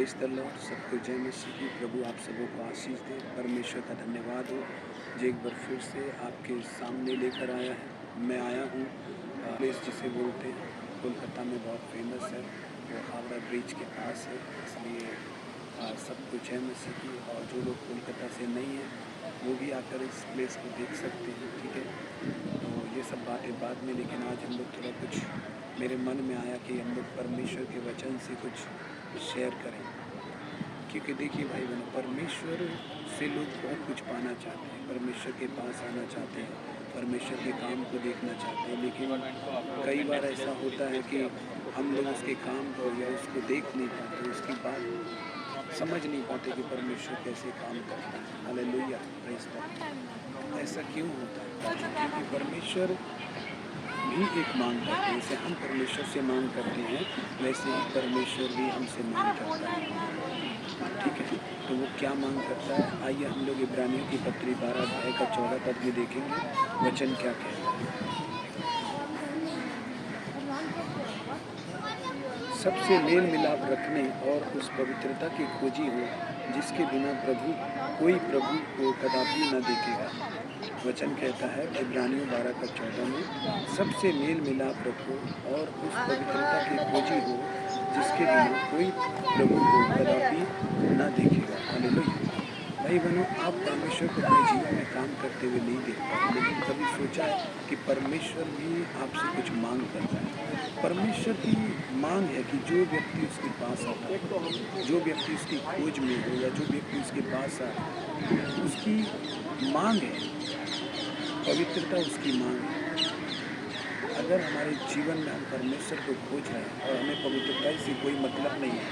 Praise the Lord. सबको जय मसीह की। प्रभु आप सबों को आशीष दे। परमेश्वर का धन्यवाद हो जो एक बार फिर से आपके सामने लेकर आया है। मैं आया हूँ प्लेस जिसे बोलते हैं कोलकाता में बहुत फेमस है, वो हावड़ा ब्रिज के पास है। इसलिए सबको जय मसीह की। और जो लोग कोलकाता से नहीं हैं वो भी आकर इस प्लेस को देख सकते हैं, ठीक है। तो ये सब बातें बाद में, लेकिन आज हम लोग थोड़ा कुछ मेरे मन में आया कि हम लोग परमेश्वर के वचन से कुछ शेयर करें। क्योंकि देखिए भाई बहनों, परमेश्वर से लोग बहुत कुछ पाना चाहते हैं, परमेश्वर के पास आना चाहते हैं, परमेश्वर के काम को देखना चाहते हैं। लेकिन कई बार ऐसा होता है कि हम लोग उसके काम को या उसको देख नहीं पाते, उसकी बात समझ नहीं पाते कि परमेश्वर कैसे काम करता है। Hallelujah, praise God. ऐसा क्यों होता है? क्योंकि परमेश्वर भी एक मांग करते हैं। जैसे हम परमेश्वर से मांग करते हैं, वैसे ही परमेश्वर भी हमसे मांग करता है, ठीक है। तो वो क्या मांग करता है? आइए हम लोग इब्रानियों की पत्री 12 अध्याय का 14 पद में देखेंगे वचन क्या कहता है। सबसे मेल मिलाप रखने और उस पवित्रता की खोजी हो जिसके बिना कोई प्रभु को कदापि न देखेगा। वचन कहता है इब्रानियों 12 का 14 में, सबसे मेल मिलाप रखो और उस पवित्रता की खोजी हो जिसके बिना कोई प्रभु को कदापि न देखेगा। हालेलुया। भाई बहनों, आप परमेश्वर को अपने जीवन में काम करते हुए नहीं देख पाते, लेकिन कभी सोचा है कि परमेश्वर भी आपसे कुछ मांग करता है। परमेश्वर की मांग है कि जो व्यक्ति उसके पास आता है, जो व्यक्ति उसकी खोज में हो या जो व्यक्ति उसके पास आए, उसकी मांग है, पवित्रता उसकी मांग है। अगर हमारे जीवन में हम परमेश्वर को खोज रहे हैं और हमें पवित्रता से कोई मतलब नहीं है,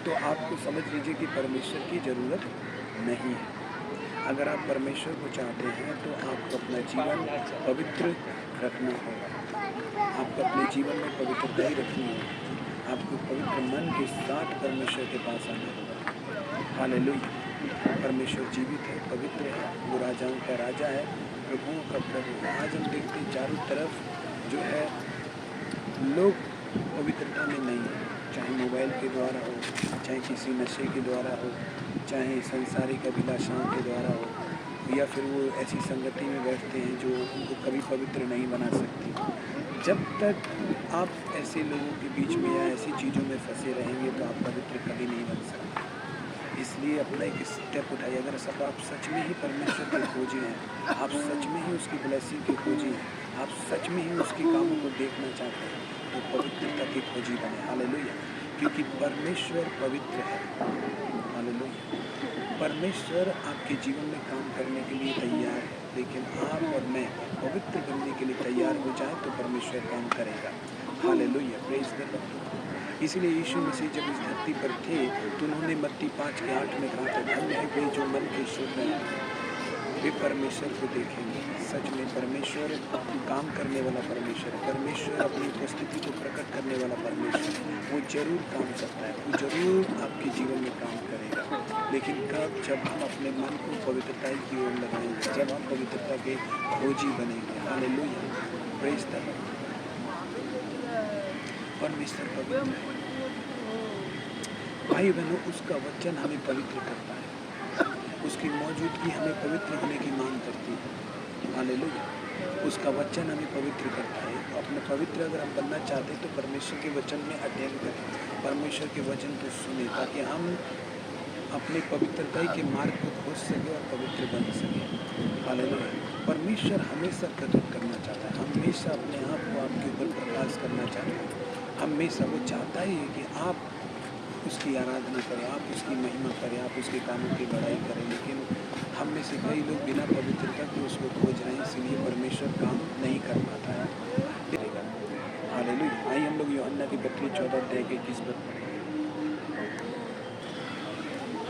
तो आपको समझ लीजिए कि परमेश्वर की ज़रूरत नहीं है। अगर आप परमेश्वर को चाहते हैं तो आपको अपना जीवन पवित्र रखना होगा। आपको अपने जीवन में पवित्रता ही रखनी होगी। आपको पवित्र मन के साथ परमेश्वर के पास आना होगा। हालेलुया। परमेश्वर जीवित है, पवित्र है, वो राजाओं का राजा है, प्रभुओं का प्रभु है। आज हम देखते हैं चारों तरफ जो है लोग पवित्रता में नहीं है, चाहे मोबाइल के द्वारा हो, चाहे किसी नशे के द्वारा हो, चाहे संसारिक अभिलाषाओं के द्वारा हो, या फिर वो ऐसी संगति में बैठते हैं जो उनको कभी पवित्र नहीं बना सकती। जब तक आप ऐसे लोगों के बीच में या ऐसी चीज़ों में फंसे रहेंगे तो आप पवित्र कभी नहीं बन सकते। इसलिए अपना एक स्टेप उठाइए। अगर सब आप सच में ही परमेश्वर के खोजी हैं, आप सच में ही उसकी ब्लेसिंग के खोजी हैं, आप सच में ही उसके कामों को देखना चाहते हैं, तो पवित्रता की खोजी बने। हालेलुया। क्योंकि परमेश्वर पवित्र है। हालेलुया। परमेश्वर आपके जीवन में काम करने के लिए तैयार है, लेकिन आप और मैं पवित्र बनने के लिए तैयार हो जाए तो परमेश्वर काम करेगा। Hallelujah, praise the Lord. इसलिए यीशु मसीह जब इस धरती पर थे तो उन्होंने मत्ती 5:8 में कहा था, धन्य है वे जो मन के शुद्ध हैं, वे परमेश्वर को देखेंगे। सच में परमेश्वर काम करने वाला परमेश्वर है। परमेश्वर अपनी उपस्थिति को प्रकट करने वाला परमेश्वर है। वो जरूर काम करता है, वो जरूर आपके जीवन में काम करेगा। लेकिन कब? जब हम अपने मन को पवित्रता की ओर लगाएंगे, जब हम पवित्रता के खोजी बनेंगे। Hallelujah, praise the Lord. परमेश्वर पवित्र है। भाई बहनों, उसका वचन हमें पवित्र करता है, उसकी मौजूदगी हमें पवित्र होने की मांग करती है। हालेलुया। उसका वचन हमें पवित्र करता है। अपने पवित्र अगर हम बनना चाहते हैं तो परमेश्वर के वचन में अध्ययन करें, परमेश्वर के वचन को सुने, ताकि हम अपने पवित्रता के मार्ग को खोज सके और पवित्र बन सके। हालेलुया। परमेश्वर हमेशा प्रकट करना चाहता है, हमेशा अपने आप को आपके ऊपर प्रकाश करना चाहता है। हमेशा वो चाहता ही है कि आप उसकी आराधना करें, आप उसकी महिमा करें, आप उसके कामों की बड़ाई करें। लेकिन हम में से कई लोग बिना पवित्रता के उसको खोज रहे हैं, इसलिए परमेश्वर काम नहीं कर पाता है। हालेलुया। आइए हम लोग यूहन्ना की पत्री 14 अध्याय के 21 पद पढ़ें।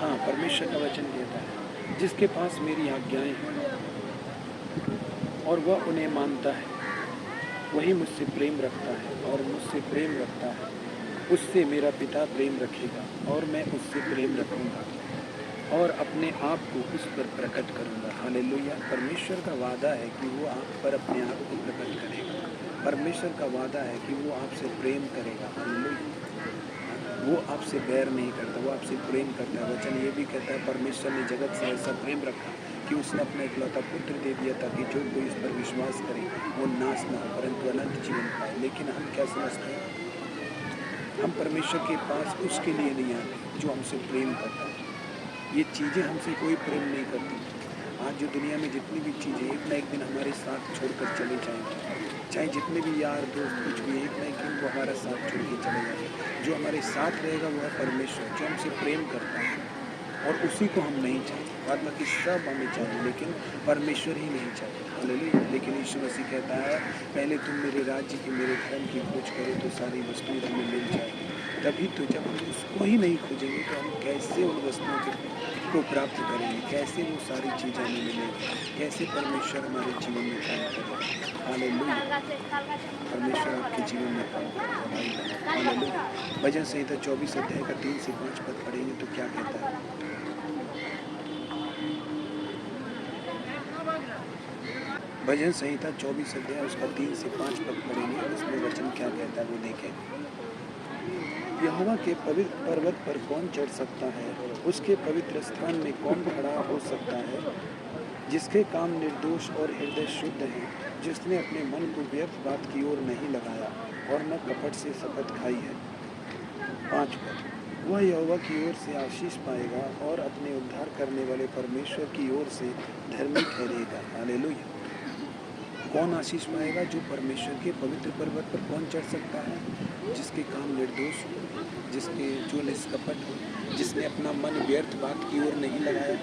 हाँ, परमेश्वर का वचन कहता है, जिसके पास मेरी आज्ञाएं हैं और वह उन्हें मानता है, वही मुझसे प्रेम रखता है, और मुझसे प्रेम रखता है उससे मेरा पिता प्रेम रखेगा, और मैं उससे प्रेम रखूंगा और अपने आप को उस पर प्रकट करूंगा। हालेलुया। परमेश्वर का वादा है कि वो आप पर अपने आप को प्रकट करेगा। परमेश्वर का वादा है कि वो आपसे प्रेम करेगा। हालेलुया। वो आपसे बैर नहीं करता, वो आपसे प्रेम करता है। वचन ये भी कहता है परमेश्वर ने जगत से ऐसा प्रेम रखा कि उसने अपना इकलौता पुत्र दे दिया ताकि जो कोई इस पर विश्वास करे वो नाश ना हो परंतु अनंत जीवन पाए। लेकिन हम क्या समझते हैं, हम परमेश्वर के पास उसके लिए नहीं आते जो हमसे प्रेम करता है। ये चीज़ें हमसे कोई प्रेम नहीं करती। आज जो दुनिया में जितनी भी चीज़ें एक ना एक दिन हमारे साथ छोड़कर चले जाएंगे, चाहे जितने भी यार दोस्त कुछ भी, एक ना एक दिन वो हमारा साथ छोड़ के चले जाएंगे। जो हमारे साथ रहेगा वो है परमेश्वर, जो हमसे प्रेम करता है और उसी को हम नहीं चाहते। बाद बाकी सब हमें चाहिए लेकिन परमेश्वर ही नहीं चाहते। हालेलुया। लेकिन यीशु मसीह कहता है पहले तुम मेरे राज्य की, मेरे धर्म की खोज करो तो सारी वस्तुएं तुम्हें मिल जाएगी। तभी तो जब हम उसको ही नहीं खोजेंगे तो हम कैसे उन वस्तुओं को प्राप्त करेंगे, कैसे वो सारी चीज़ें हमें मिलेंगी, कैसे परमेश्वर हमारे जीवन में काम करेगा। हालेलुया। परमेश्वर आपके जीवन में काम करेगा भाई बहन। हालेलुया। भजन संहिता 24 अध्याय का 3 से 5 पद पढ़ेंगे तो क्या कहता है। भजन संहिता 24 अध्याय उसका 3 से 5 पद पढ़ेंगे। उसमें वचन क्या कहता है वो देखें। यहोवा के पवित्र पर्वत पर कौन चढ़ सकता है, उसके पवित्र स्थान में कौन खड़ा हो सकता है। जिसके काम निर्दोष और हृदय शुद्ध है, जिसने अपने मन को व्यर्थ बात की ओर नहीं लगाया और न कपट से शपथ खाई है। 5 पद। वह यहोवा की ओर से आशीष पाएगा और अपने उद्धार करने वाले परमेश्वर की ओर से धर्मी ठहरेगा। हालेलुया। कौन आशीष पाएगा? जो परमेश्वर के पवित्र पर्वत पर कौन चढ़ सकता है? जिसके काम निर्दोष हो, जिसके जो निष्कपट हो, जिसने अपना मन व्यर्थ बात की ओर नहीं लगाया,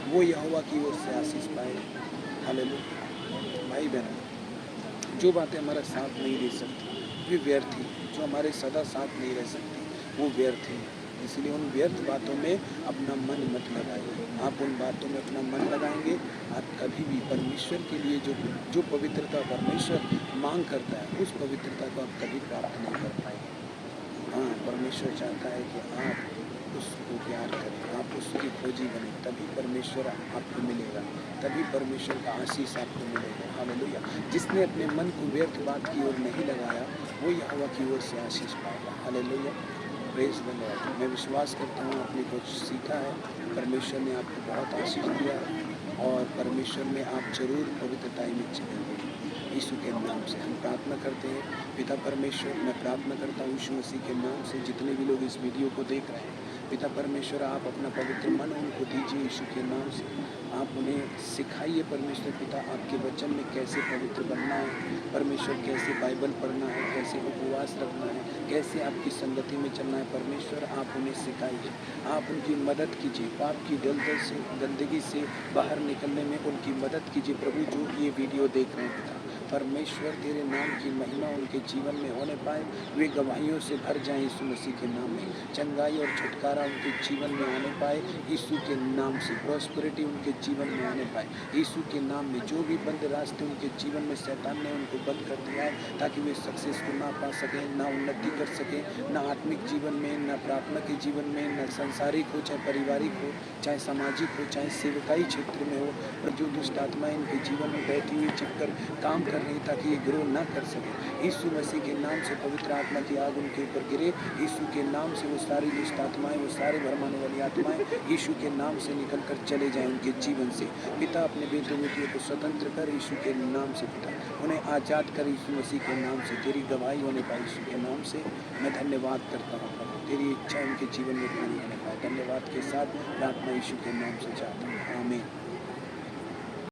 वो यहोवा की ओर से आशीष पाएगा। हालेलुया। भाई बहन, जो बातें हमारा साथ नहीं दे सकती वे व्यर्थ ही, जो हमारे सदा साथ नहीं रह सकती वो व्यर्थ ही। इसलिए उन व्यर्थ बातों में अपना मन मत लगाइए। आप उन बातों में अपना मन लगाएंगे, आप कभी भी परमेश्वर के लिए जो पवित्रता परमेश्वर मांग करता है उस पवित्रता को आप कभी प्राप्त नहीं कर पाएंगे। हाँ, परमेश्वर चाहता है कि आप उसको प्यार करें, आप उसकी खोजी बने, तभी परमेश्वर आपको मिलेगा, तभी परमेश्वर का आशीष आपको मिलेगा। हालेलुया। जिसने अपने मन को व्यर्थ बात की ओर नहीं लगाया वो यहोवा की ओर से आशीष पाएगा। हालेलुया। Praise the Lord. मैं विश्वास करता हूँ आपने कुछ सीखा है, परमेश्वर ने आपको बहुत आशीष दिया है और परमेश्वर में आप जरूर पवित्रताई में चलेंगे। यीशु के नाम से हम प्रार्थना करते हैं। पिता परमेश्वर, मैं प्रार्थना करता हूँ यीशु मसीह के नाम से जितने भी लोग इस वीडियो को देख रहे हैं, पिता परमेश्वर आप अपना पवित्र मन उनको दीजिए यीशु के नाम से। आप उन्हें सिखाइए परमेश्वर पिता, आपके वचन में कैसे पवित्र बनना है, परमेश्वर कैसे बाइबल पढ़ना है, कैसे उपवास रखना है, कैसे आपकी संगति में चलना है। परमेश्वर आप उन्हें सिखाइए, आप उनकी मदद कीजिए, पाप की दलदल से, गंदगी से बाहर निकलने में उनकी मदद कीजिए। प्रभु जो ये वीडियो देख रहे हैं पिता परमेश्वर, तेरे नाम की महिमा उनके जीवन में होने पाए, वे गवाहियों से भर जाएं यीशु मसीह के नाम में। चंगाई और छुटकारा उनके जीवन में आने पाए यीशु के नाम से। प्रॉस्पेरिटी उनके जीवन में आने पाए यीशु के नाम में। जो भी बंद रास्ते उनके जीवन में शैतान ने उनको बंद कर दिया है ताकि वे सक्सेस को ना पा सकें, ना उन्नति कर सकें, ना आत्मिक जीवन में, ना प्रार्थना के जीवन में, ना सांसारिक हो चाहे पारिवारिक हो, चाहे सामाजिक हो, चाहे सेवकाई क्षेत्र में हो, पर जो दुष्ट आत्माएं इनके जीवन में बैठी हुई छिपकर काम कर रही ताकि ये ग्रो ना कर सके, यीशु मसीह के नाम से पवित्र आत्मा की आग उनके ऊपर गिरे। यीशु के नाम से वो सारी दुष्ट आत्माएं, वो सारे भरमाने वाली आत्माएं यीशु के नाम से निकल कर चले जाएं उनके जीवन से। पिता अपने बेटे बेटियों को स्वतंत्र कर यीशु के नाम से पिता, उन्हें आज़ाद कर यीशु मसीह के नाम से। तेरी गवाही होने पाए यीशु के नाम से। मैं धन्यवाद करता हूँ प्रभु, तेरी इच्छा उनके जीवन में पूरी होने पाए। धन्यवाद के साथ प्रार्थना यीशु के नाम से चाहता हूँ, आमीन।